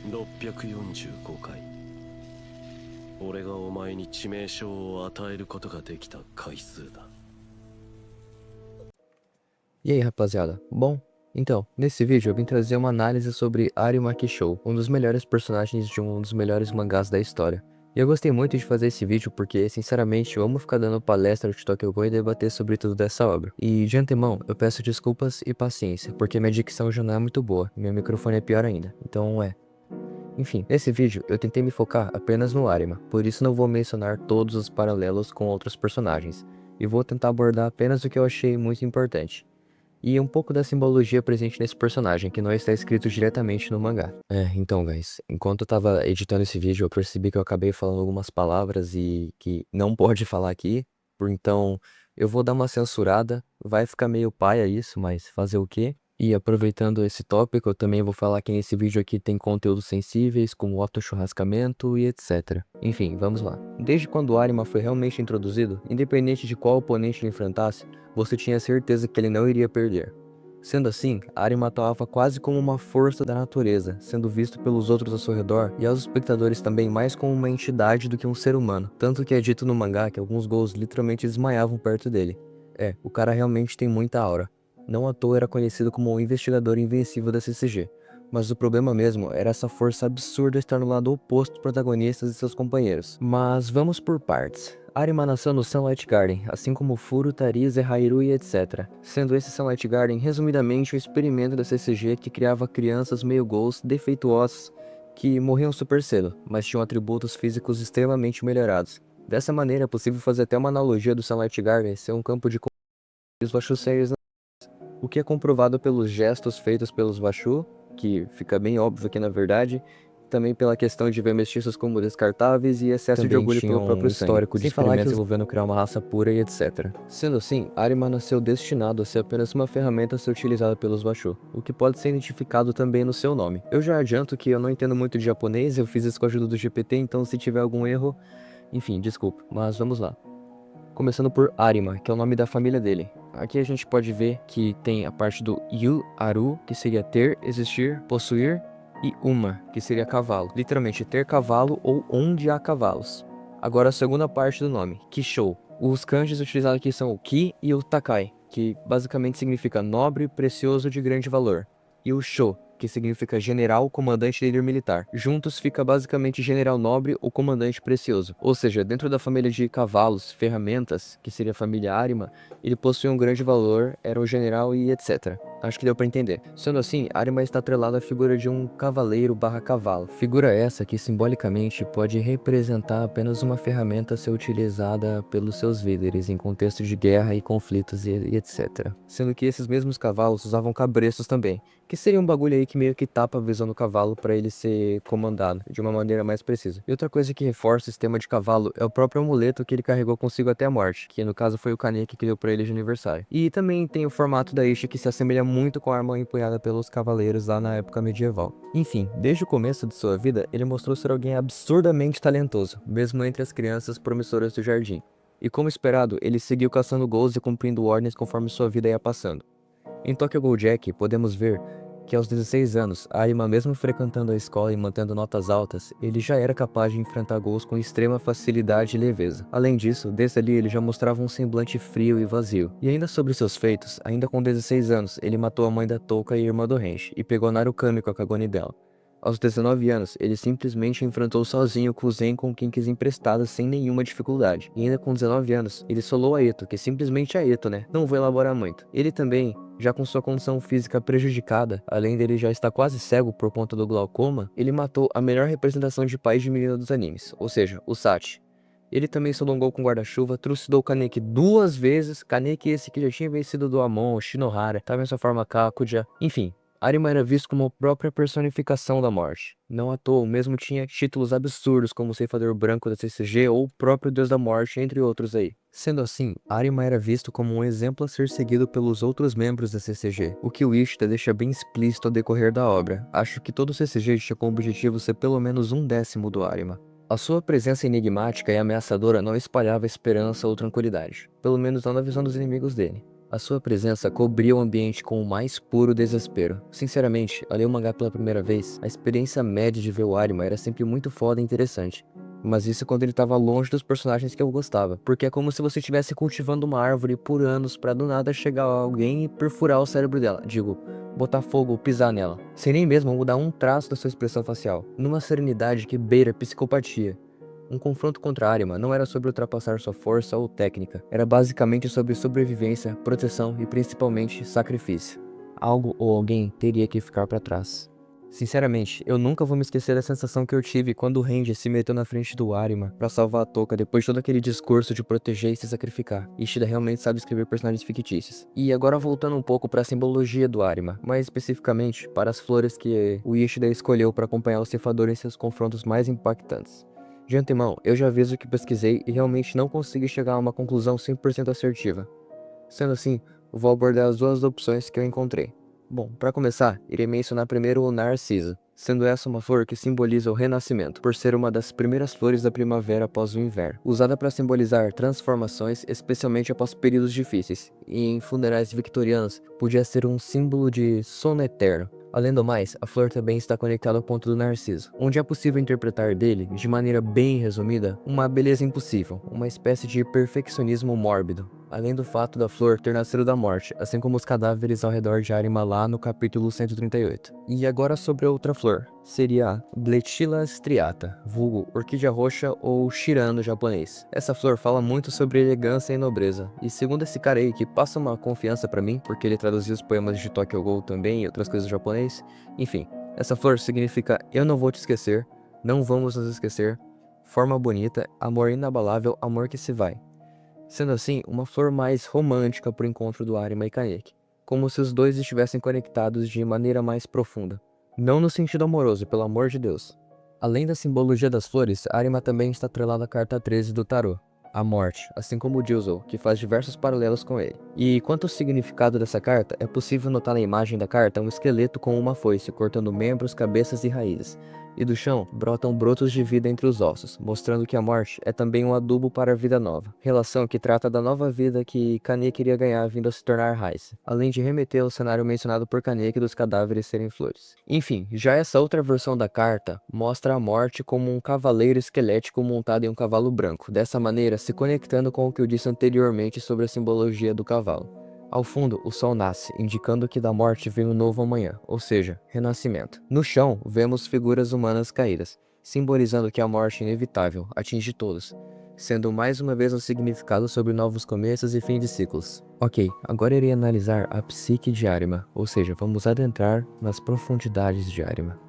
645回。俺がお前に致命傷を与えることができた回数だ。 E aí, rapaziada? Bom, então, nesse vídeo eu vim trazer uma análise sobre Arima Kishou, um dos melhores personagens de um dos melhores mangás da história. E eu gostei muito de fazer esse vídeo porque, sinceramente, eu amo ficar dando palestra de Tokyo Ghoul e debater sobre tudo dessa obra. E, de antemão, eu peço desculpas e paciência, porque minha dicção já não é muito boa, e meu microfone é pior ainda, então Enfim, nesse vídeo eu tentei me focar apenas no Arima, por isso não vou mencionar todos os paralelos com outros personagens, e vou tentar abordar apenas o que eu achei muito importante. E um pouco da simbologia presente nesse personagem, que não está escrito diretamente no mangá. Então, guys, enquanto eu tava editando esse vídeo, eu percebi que eu acabei falando algumas palavras e que não pode falar aqui, então eu vou dar uma censurada, vai ficar meio paia isso, mas fazer o quê? E aproveitando esse tópico, eu também vou falar que nesse vídeo aqui tem conteúdos sensíveis, como auto-churrascamento e etc. Enfim, vamos lá. Desde quando o Arima foi realmente introduzido, independente de qual oponente ele enfrentasse, você tinha certeza que ele não iria perder. Sendo assim, Arima atuava quase como uma força da natureza, sendo visto pelos outros ao seu redor e aos espectadores também mais como uma entidade do que um ser humano, tanto que é dito no mangá que alguns Ghouls literalmente desmaiavam perto dele. O cara realmente tem muita aura. Não à toa era conhecido como o investigador invencível da CCG, mas o problema mesmo era essa força absurda estar no lado oposto dos protagonistas e seus companheiros. Mas vamos por partes. Arima nasceu no Sunlight Garden, assim como Furo, Tarize, Hairu e etc. Sendo esse Sunlight Garden resumidamente um experimento da CCG que criava crianças meio ghouls defeituosas que morriam super cedo, mas tinham atributos físicos extremamente melhorados. Dessa maneira é possível fazer até uma analogia do Sunlight Garden ser um campo de os Washuseiros, o que é comprovado pelos gestos feitos pelos Washu, que fica bem óbvio aqui na verdade, também pela questão de ver mestiços como descartáveis e excesso de orgulho pelo próprio histórico de experimentos envolvendo criar uma raça pura e etc. Sendo assim, Arima nasceu destinado a ser apenas uma ferramenta a ser utilizada pelos Washu, o que pode ser identificado também no seu nome. Eu já adianto que eu não entendo muito de japonês, eu fiz isso com a ajuda do GPT, então se tiver algum erro, enfim, desculpa, mas vamos lá. Começando por Arima, que é o nome da família dele. Aqui a gente pode ver que tem a parte do Yu, Aru, que seria ter, existir, possuir, e Uma, que seria cavalo. Literalmente, ter cavalo ou onde há cavalos. Agora a segunda parte do nome, Kishou. Os kanjis utilizados aqui são o Ki e o Takai, que basicamente significa nobre, precioso, de grande valor. E o Sho, que significa general, comandante, líder militar. Juntos fica basicamente general nobre ou comandante precioso. Ou seja, dentro da família de cavalos, ferramentas, que seria a família Arima, ele possui um grande valor, era o general e etc. Acho que deu pra entender. Sendo assim, Arima está atrelado à figura de um cavaleiro barra cavalo. Figura essa que simbolicamente pode representar apenas uma ferramenta a ser utilizada pelos seus líderes em contexto de guerra e conflitos e etc. Sendo que esses mesmos cavalos usavam cabrestos também, que seria um bagulho aí que meio que tapa a visão do cavalo para ele ser comandado de uma maneira mais precisa. E outra coisa que reforça o sistema de cavalo é o próprio amuleto que ele carregou consigo até a morte, que no caso foi o Kaneki que deu para ele de aniversário. E também tem o formato da Isha que se assemelha muito com a arma empunhada pelos cavaleiros lá na época medieval. Enfim, desde o começo de sua vida, ele mostrou ser alguém absurdamente talentoso, mesmo entre as crianças promissoras do jardim. E como esperado, ele seguiu caçando gols e cumprindo ordens conforme sua vida ia passando. Em Tokyo Ghoul Jack, podemos ver que aos 16 anos, Arima, mesmo frequentando a escola e mantendo notas altas, ele já era capaz de enfrentar gols com extrema facilidade e leveza. Além disso, desde ali ele já mostrava um semblante frio e vazio. E ainda sobre seus feitos, ainda com 16 anos, ele matou a mãe da Touka e irmã do Renshi, e pegou Narukami com a Kagone dela. Aos 19 anos, ele simplesmente enfrentou sozinho Kuzen com Kinks emprestadas sem nenhuma dificuldade. E ainda com 19 anos, ele solou a Eto, que simplesmente é Eto, né? Não vou elaborar muito. Ele também, já com sua condição física prejudicada, além dele já estar quase cego por conta do glaucoma, ele matou a melhor representação de pai de menina dos animes, ou seja, o Sachi. Ele também solongou com guarda-chuva, trucidou Kaneki 2 vezes, Kaneki esse que já tinha vencido do Amon, Shinohara, estava em sua forma Kakuja, enfim. Arima era visto como a própria personificação da morte. Não à toa, o mesmo tinha títulos absurdos como o Ceifador Branco da CCG ou o próprio Deus da Morte, entre outros aí. Sendo assim, Arima era visto como um exemplo a ser seguido pelos outros membros da CCG, o que o Ishida deixa bem explícito ao decorrer da obra. Acho que todo CCG tinha como objetivo ser pelo menos 1/10 do Arima. A sua presença enigmática e ameaçadora não espalhava esperança ou tranquilidade, pelo menos não na visão dos inimigos dele. A sua presença cobria o ambiente com o mais puro desespero. Sinceramente, ao ler o mangá pela primeira vez, a experiência média de ver o Arima era sempre muito foda e interessante. Mas isso quando ele tava longe dos personagens que eu gostava, porque é como se você estivesse cultivando uma árvore por anos pra do nada chegar alguém e perfurar o cérebro dela, digo, botar fogo ou pisar nela, sem nem mesmo mudar um traço da sua expressão facial, numa serenidade que beira psicopatia. Um confronto contra Arima não era sobre ultrapassar sua força ou técnica, era basicamente sobre sobrevivência, proteção e principalmente sacrifício. Algo ou alguém teria que ficar pra trás. Sinceramente, eu nunca vou me esquecer da sensação que eu tive quando o Renji se meteu na frente do Arima pra salvar a Toka depois de todo aquele discurso de proteger e se sacrificar. Ishida realmente sabe escrever personagens fictícios. E agora voltando um pouco pra simbologia do Arima, mais especificamente para as flores que o Ishida escolheu para acompanhar o ceifador em seus confrontos mais impactantes. De antemão, eu já aviso que pesquisei e realmente não consegui chegar a uma conclusão 100% assertiva. Sendo assim, vou abordar as duas opções que eu encontrei. Bom, para começar, irei mencionar primeiro o Narciso, sendo essa uma flor que simboliza o renascimento, por ser uma das primeiras flores da primavera após o inverno, usada para simbolizar transformações, especialmente após períodos difíceis, e em funerais vitorianos podia ser um símbolo de sono eterno. Além do mais, a flor também está conectada ao ponto do Narciso, onde é possível interpretar dele, de maneira bem resumida, uma beleza impossível, uma espécie de perfeccionismo mórbido. Além do fato da flor ter nascido da morte, assim como os cadáveres ao redor de Arima lá no capítulo 138. E agora sobre a outra flor, seria a Bletila striata, vulgo orquídea roxa ou Shiran no japonês. Essa flor fala muito sobre elegância e nobreza, e segundo esse cara aí que passa uma confiança pra mim, porque ele traduziu os poemas de Tokyo Ghoul também e outras coisas em japonês, enfim, essa flor significa eu não vou te esquecer, não vamos nos esquecer, forma bonita, amor inabalável, amor que se vai. Sendo assim, uma flor mais romântica para o encontro do Arima e Kaneki, como se os dois estivessem conectados de maneira mais profunda. Não no sentido amoroso, pelo amor de Deus. Além da simbologia das flores, Arima também está atrelada à carta 13 do tarô, a morte, assim como o Juzo, que faz diversos paralelos com ele. E quanto ao significado dessa carta, é possível notar na imagem da carta um esqueleto com uma foice, cortando membros, cabeças e raízes. E do chão brotam brotos de vida entre os ossos, mostrando que a morte é também um adubo para a vida nova. Relação que trata da nova vida que Kaneki iria ganhar vindo a se tornar Raiz, além de remeter ao cenário mencionado por Kaneki dos cadáveres serem flores. Enfim, já essa outra versão da carta mostra a morte como um cavaleiro esquelético montado em um cavalo branco, dessa maneira se conectando com o que eu disse anteriormente sobre a simbologia do cavalo. Ao fundo, o sol nasce, indicando que da morte vem um novo amanhã, ou seja, renascimento. No chão, vemos figuras humanas caídas, simbolizando que a morte inevitável atinge todos, sendo mais uma vez um significado sobre novos começos e fim de ciclos. Ok, agora irei analisar a psique de Arima, ou seja, vamos adentrar nas profundidades de Arima.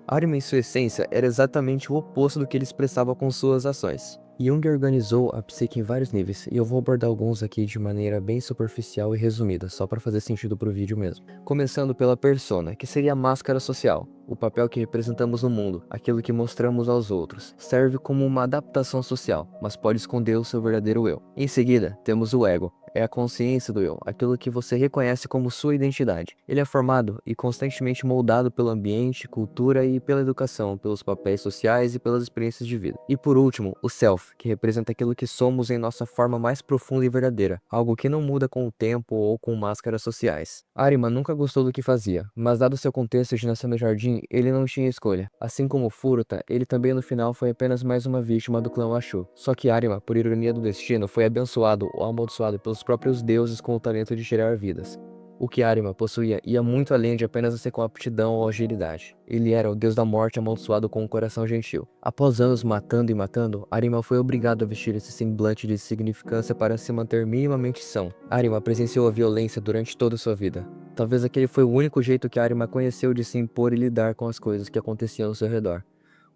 Arima em sua essência era exatamente o oposto do que ele expressava com suas ações. Jung organizou a psique em vários níveis, e eu vou abordar alguns aqui de maneira bem superficial e resumida, só para fazer sentido pro vídeo mesmo. Começando pela persona, que seria a máscara social, o papel que representamos no mundo, aquilo que mostramos aos outros. Serve como uma adaptação social, mas pode esconder o seu verdadeiro eu. Em seguida, temos o ego. É a consciência do eu, aquilo que você reconhece como sua identidade. Ele é formado e constantemente moldado pelo ambiente, cultura e pela educação, pelos papéis sociais e pelas experiências de vida. E por último, o self, que representa aquilo que somos em nossa forma mais profunda e verdadeira, algo que não muda com o tempo ou com máscaras sociais. Arima nunca gostou do que fazia, mas dado seu contexto de nascer no jardim, ele não tinha escolha. Assim como Furuta, ele também no final foi apenas mais uma vítima do clã Washu. Só que Arima, por ironia do destino, foi abençoado ou amaldiçoado pelos próprios deuses com o talento de tirar vidas. O que Arima possuía ia muito além de apenas ser com aptidão ou agilidade. Ele era o deus da morte amaldiçoado com um coração gentil. Após anos matando e matando, Arima foi obrigado a vestir esse semblante de significância para se manter minimamente são. Arima presenciou a violência durante toda sua vida. Talvez aquele foi o único jeito que Arima conheceu de se impor e lidar com as coisas que aconteciam ao seu redor.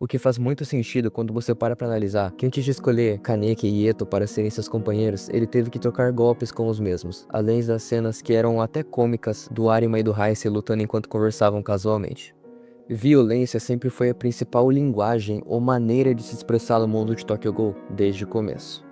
O que faz muito sentido quando você para analisar que antes de escolher Kaneki e Ieto para serem seus companheiros, ele teve que trocar golpes com os mesmos, além das cenas que eram até cômicas do Arima e do Heise lutando enquanto conversavam casualmente. Violência sempre foi a principal linguagem ou maneira de se expressar no mundo de Tokyo Ghoul desde o começo.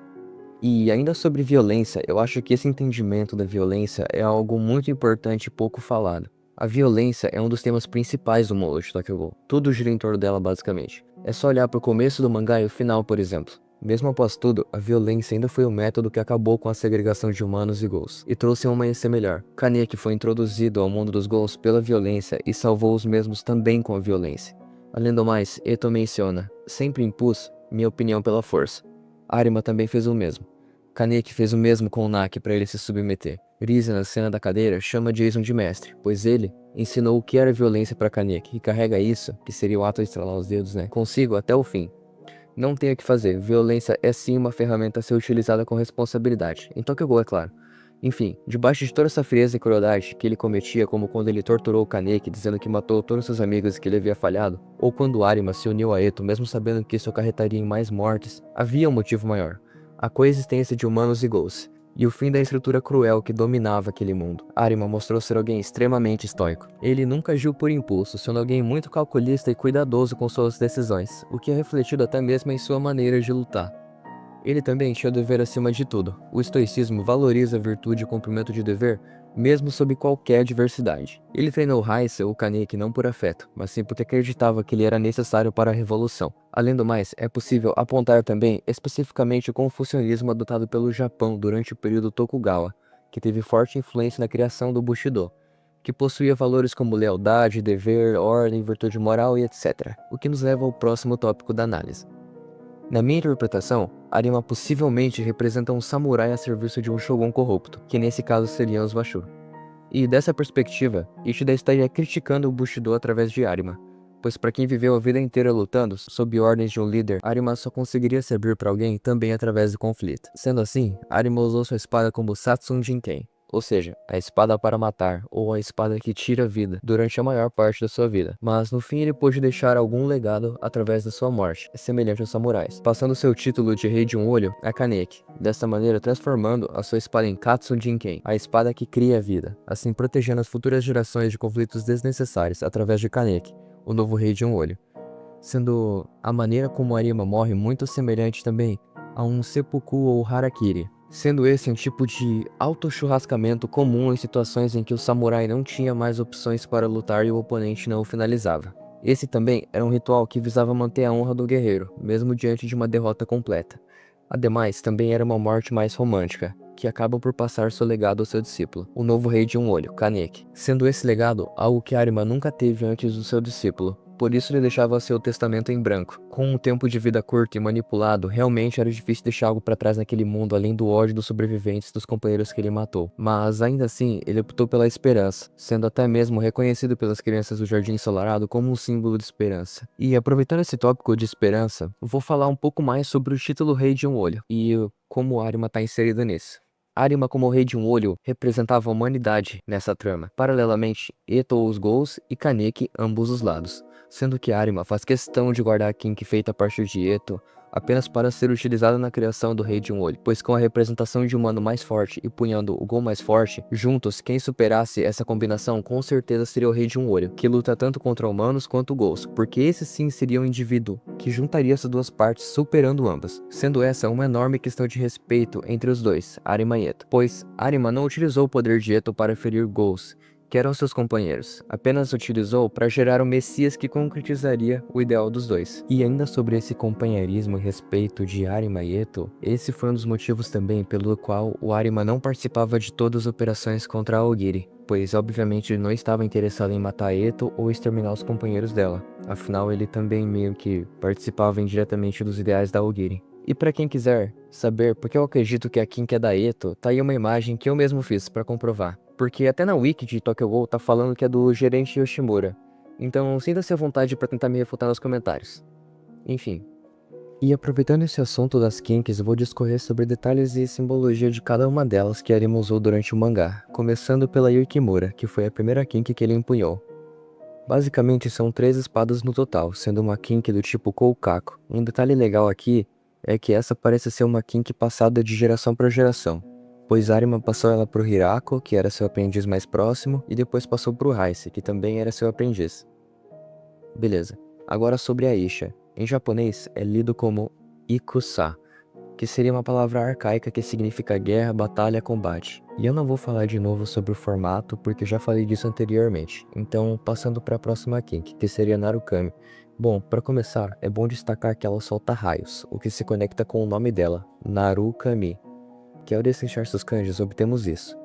E ainda sobre violência, eu acho que esse entendimento da violência é algo muito importante e pouco falado. A violência é um dos temas principais do mundo de Tokyo Ghoul. Tudo gira em torno dela basicamente. É só olhar pro começo do mangá e o final, por exemplo. Mesmo após tudo, a violência ainda foi o método que acabou com a segregação de humanos e ghouls, e trouxe um amanhecer melhor. Kaneki foi introduzido ao mundo dos ghouls pela violência e salvou os mesmos também com a violência. Além do mais, Eto menciona, sempre impus minha opinião pela força. Arima também fez o mesmo. Kaneki fez o mesmo com o Naki para ele se submeter. Rize, na cena da cadeira, chama Jason de mestre, pois ele ensinou o que era violência para Kaneki e carrega isso, que seria o ato de estralar os dedos, consigo até o fim. Não tem o que fazer, violência é sim uma ferramenta a ser utilizada com responsabilidade, em Tokyo Ghoul, é claro. Enfim, debaixo de toda essa frieza e crueldade que ele cometia, como quando ele torturou Kaneki dizendo que matou todos seus amigos e que ele havia falhado, ou quando Arima se uniu a Eto mesmo sabendo que isso acarretaria em mais mortes, havia um motivo maior: a coexistência de humanos e ghouls, e o fim da estrutura cruel que dominava aquele mundo. Arima mostrou ser alguém extremamente estoico. Ele nunca agiu por impulso, sendo alguém muito calculista e cuidadoso com suas decisões, o que é refletido até mesmo em sua maneira de lutar. Ele também tinha o dever acima de tudo. O estoicismo valoriza a virtude e o cumprimento de dever, mesmo sob qualquer adversidade. Ele treinou Raisa ou Kaneki não por afeto, mas sim porque acreditava que ele era necessário para a revolução. Além do mais, é possível apontar também especificamente o confucionismo adotado pelo Japão durante o período Tokugawa, que teve forte influência na criação do Bushido, que possuía valores como lealdade, dever, ordem, virtude moral e etc. O que nos leva ao próximo tópico da análise. Na minha interpretação, Arima possivelmente representa um samurai a serviço de um shogun corrupto, que nesse caso seriam os Bashu. E dessa perspectiva, Ishida estaria criticando o Bushido através de Arima, pois para quem viveu a vida inteira lutando sob ordens de um líder, Arima só conseguiria servir para alguém também através do conflito. Sendo assim, Arima usou sua espada como Satsum Jinken, ou seja, a espada para matar, ou a espada que tira a vida, durante a maior parte da sua vida. Mas no fim ele pôde deixar algum legado através da sua morte, semelhante aos samurais, passando seu título de Rei de um Olho a Kaneki, desta maneira transformando a sua espada em Katsu Jinken, a espada que cria a vida, assim protegendo as futuras gerações de conflitos desnecessários através de Kaneki, o novo Rei de um Olho. Sendo a maneira como Arima morre muito semelhante também a um seppuku ou harakiri, sendo esse um tipo de auto-churrascamento comum em situações em que o samurai não tinha mais opções para lutar e o oponente não o finalizava. Esse também era um ritual que visava manter a honra do guerreiro, mesmo diante de uma derrota completa. Ademais, também era uma morte mais romântica, que acaba por passar seu legado ao seu discípulo, o novo Rei de um Olho, Kaneki, sendo esse legado algo que Arima nunca teve antes do seu discípulo. Por isso ele deixava seu testamento em branco. Com um tempo de vida curto e manipulado, realmente era difícil deixar algo para trás naquele mundo além do ódio dos sobreviventes dos companheiros que ele matou. Mas ainda assim, ele optou pela esperança, sendo até mesmo reconhecido pelas crianças do Jardim Ensolarado como um símbolo de esperança. E aproveitando esse tópico de esperança, vou falar um pouco mais sobre o título Rei de um Olho e como Arima está inserido nisso. Arima como Rei de um Olho representava a humanidade nessa trama. Paralelamente, Eto os Ghouls e Kaneki ambos os lados, sendo que Arima faz questão de guardar a Kinki feita a partir de Eto apenas para ser utilizada na criação do Rei de um Olho, pois com a representação de humano mais forte e punhando o Ghoul mais forte, juntos, quem superasse essa combinação com certeza seria o Rei de um Olho, que luta tanto contra humanos quanto Ghouls, porque esse sim seria um indivíduo que juntaria essas duas partes superando ambas, sendo essa uma enorme questão de respeito entre os dois, Arima e Eto, pois Arima não utilizou o poder de Eto para ferir Ghouls, que eram seus companheiros, apenas utilizou para gerar um Messias que concretizaria o ideal dos dois. E ainda sobre esse companheirismo e respeito de Arima e Eto, esse foi um dos motivos também pelo qual o Arima não participava de todas as operações contra a Aogiri, pois obviamente ele não estava interessado em matar Eto ou exterminar os companheiros dela, afinal ele também meio que participava indiretamente dos ideais da Aogiri. E para quem quiser saber porque eu acredito que a Kinki é da Eto, tá aí uma imagem que eu mesmo fiz para comprovar. Porque até na wiki de Tokyo Ghoul tá falando que é do gerente Yoshimura. Então sinta-se à vontade para tentar me refutar nos comentários. Enfim. E aproveitando esse assunto das Kinks, eu vou discorrer sobre detalhes e simbologia de cada uma delas que Arima usou durante o mangá, começando pela Yukimura, que foi a primeira Kinki que ele empunhou. Basicamente são 3 espadas no total, sendo uma Kinki do tipo Koukaku. Um detalhe legal aqui é que essa parece ser uma Kinki passada de geração para geração, pois Arima passou ela pro Hirako, que era seu aprendiz mais próximo, e depois passou pro Raise, que também era seu aprendiz. Beleza. Agora sobre a Isha. Em japonês é lido como Ikusa, que seria uma palavra arcaica que significa guerra, batalha, combate. E eu não vou falar de novo sobre o formato, porque já falei disso anteriormente. Então, passando para a próxima Kinki, que seria Narukami. Bom, para começar, é bom destacar que ela solta raios, o que se conecta com o nome dela, Narukami, que ao destrinchar seus kanjis obtemos isso,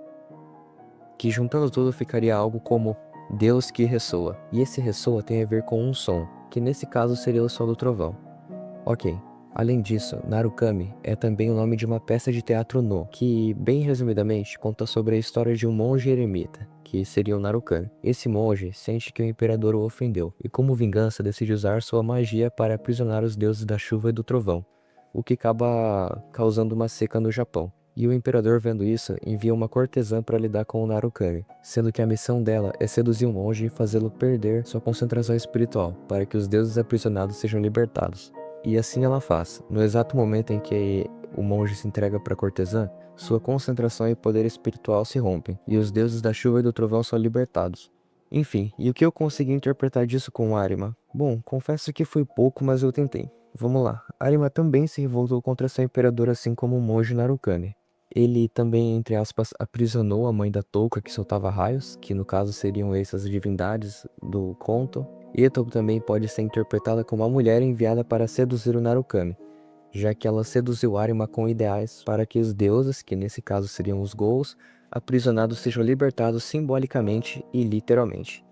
que juntando tudo ficaria algo como Deus que ressoa, e esse ressoa tem a ver com um som, que nesse caso seria o som do trovão. Ok. Além disso, Narukami é também o nome de uma peça de teatro no, que, bem resumidamente, conta sobre a história de um monge eremita, que seria o Narukami. Esse monge sente que o imperador o ofendeu, e como vingança decide usar sua magia para aprisionar os deuses da chuva e do trovão, o que acaba causando uma seca no Japão. E o imperador, vendo isso, envia uma cortesã para lidar com o Narukami, sendo que a missão dela é seduzir o monge e fazê-lo perder sua concentração espiritual, para que os deuses aprisionados sejam libertados. E assim ela faz. No exato momento em que o monge se entrega para a cortesã, sua concentração e poder espiritual se rompem, e os deuses da chuva e do trovão são libertados. Enfim, e o que eu consegui interpretar disso com Arima? Bom, confesso que foi pouco, mas eu tentei. Vamos lá. Arima também se revoltou contra seu imperador assim como o monge Narukami. Ele também, entre aspas, aprisionou a mãe da touca que soltava raios, que no caso seriam essas divindades do conto. Eto também pode ser interpretada como a mulher enviada para seduzir o Narukami, já que ela seduziu Arima com ideais para que os deuses, que nesse caso seriam os Ghouls, aprisionados sejam libertados simbolicamente e literalmente.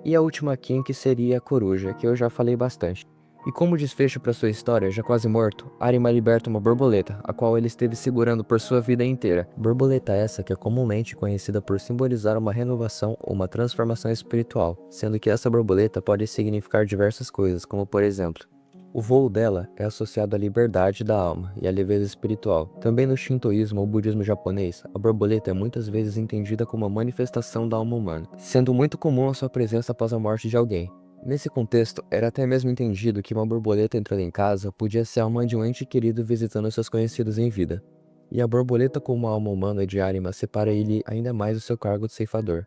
E a última Kinki seria a coruja, que eu já falei bastante. E como desfecho para sua história, já quase morto, Arima liberta uma borboleta, a qual ele esteve segurando por sua vida inteira. Borboleta essa que é comumente conhecida por simbolizar uma renovação ou uma transformação espiritual, sendo que essa borboleta pode significar diversas coisas, como por exemplo, o voo dela é associado à liberdade da alma e à leveza espiritual. Também no shintoísmo ou budismo japonês, a borboleta é muitas vezes entendida como uma manifestação da alma humana, sendo muito comum a sua presença após a morte de alguém. Nesse contexto, era até mesmo entendido que uma borboleta entrando em casa podia ser a alma de um ente querido visitando seus conhecidos em vida. E a borboleta como a alma humana de Arima separa ele ainda mais do seu cargo de ceifador,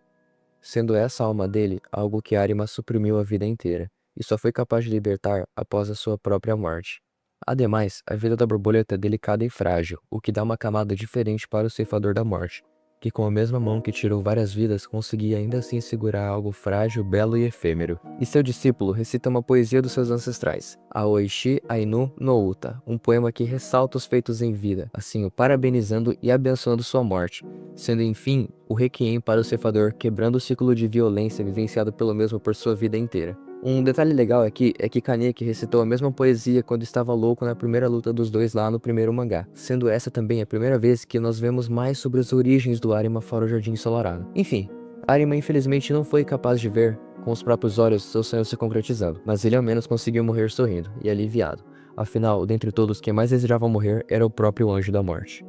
sendo essa alma dele algo que Arima suprimiu a vida inteira, e só foi capaz de libertar após a sua própria morte. Ademais, a vida da borboleta é delicada e frágil, o que dá uma camada diferente para o ceifador da morte, que com a mesma mão que tirou várias vidas conseguia ainda assim segurar algo frágil, belo e efêmero. E seu discípulo recita uma poesia dos seus ancestrais, a Oishi Ainu no Uta, um poema que ressalta os feitos em vida, assim o parabenizando e abençoando sua morte, sendo enfim o requiem para o ceifador, quebrando o ciclo de violência vivenciado pelo mesmo por sua vida inteira. Um detalhe legal aqui é que Kaneki recitou a mesma poesia quando estava louco na primeira luta dos dois lá no primeiro mangá, sendo essa também a primeira vez que nós vemos mais sobre as origens do Arima fora o Jardim Ensolarado. Enfim, Arima infelizmente não foi capaz de ver com os próprios olhos seu sonho se concretizando, mas ele ao menos conseguiu morrer sorrindo e aliviado. Afinal, dentre todos, quem mais desejava morrer era o próprio Anjo da Morte.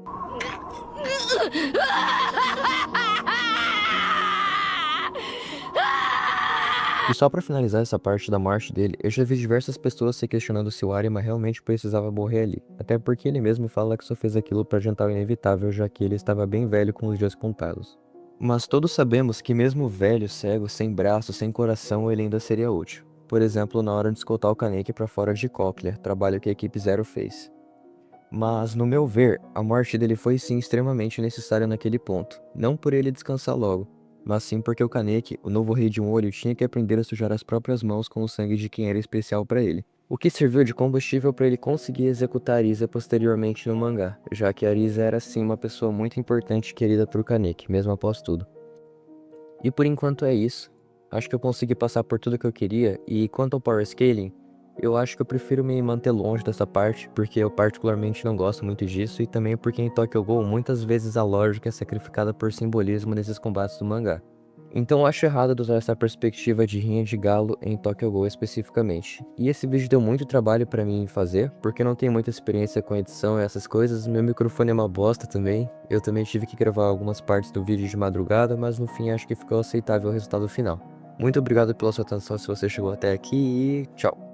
E só pra finalizar essa parte da morte dele, eu já vi diversas pessoas se questionando se o Arima realmente precisava morrer ali. Até porque ele mesmo fala que só fez aquilo pra adiantar o inevitável, já que ele estava bem velho com os dias contados. Mas todos sabemos que mesmo velho, cego, sem braço, sem coração, ele ainda seria útil. Por exemplo, na hora de escoltar o Kaneki pra fora de Cochlear, trabalho que a equipe Zero fez. Mas, no meu ver, a morte dele foi sim extremamente necessária naquele ponto. Não por ele descansar logo, mas sim porque o Kaneki, o novo rei de um olho, tinha que aprender a sujar as próprias mãos com o sangue de quem era especial para ele. O que serviu de combustível para ele conseguir executar Arisa posteriormente no mangá, já que Arisa era sim uma pessoa muito importante e querida por Kaneki, mesmo após tudo. E por enquanto é isso. Acho que eu consegui passar por tudo que eu queria, e quanto ao Power Scaling, eu acho que eu prefiro me manter longe dessa parte, porque eu particularmente não gosto muito disso, e também porque em Tokyo Ghoul muitas vezes a lógica é sacrificada por simbolismo nesses combates do mangá. Então eu acho errado usar essa perspectiva de rinha de galo em Tokyo Ghoul especificamente. E esse vídeo deu muito trabalho pra mim fazer, porque eu não tenho muita experiência com edição e essas coisas, meu microfone é uma bosta também. Eu também tive que gravar algumas partes do vídeo de madrugada, mas no fim acho que ficou aceitável o resultado final. Muito obrigado pela sua atenção se você chegou até aqui e tchau!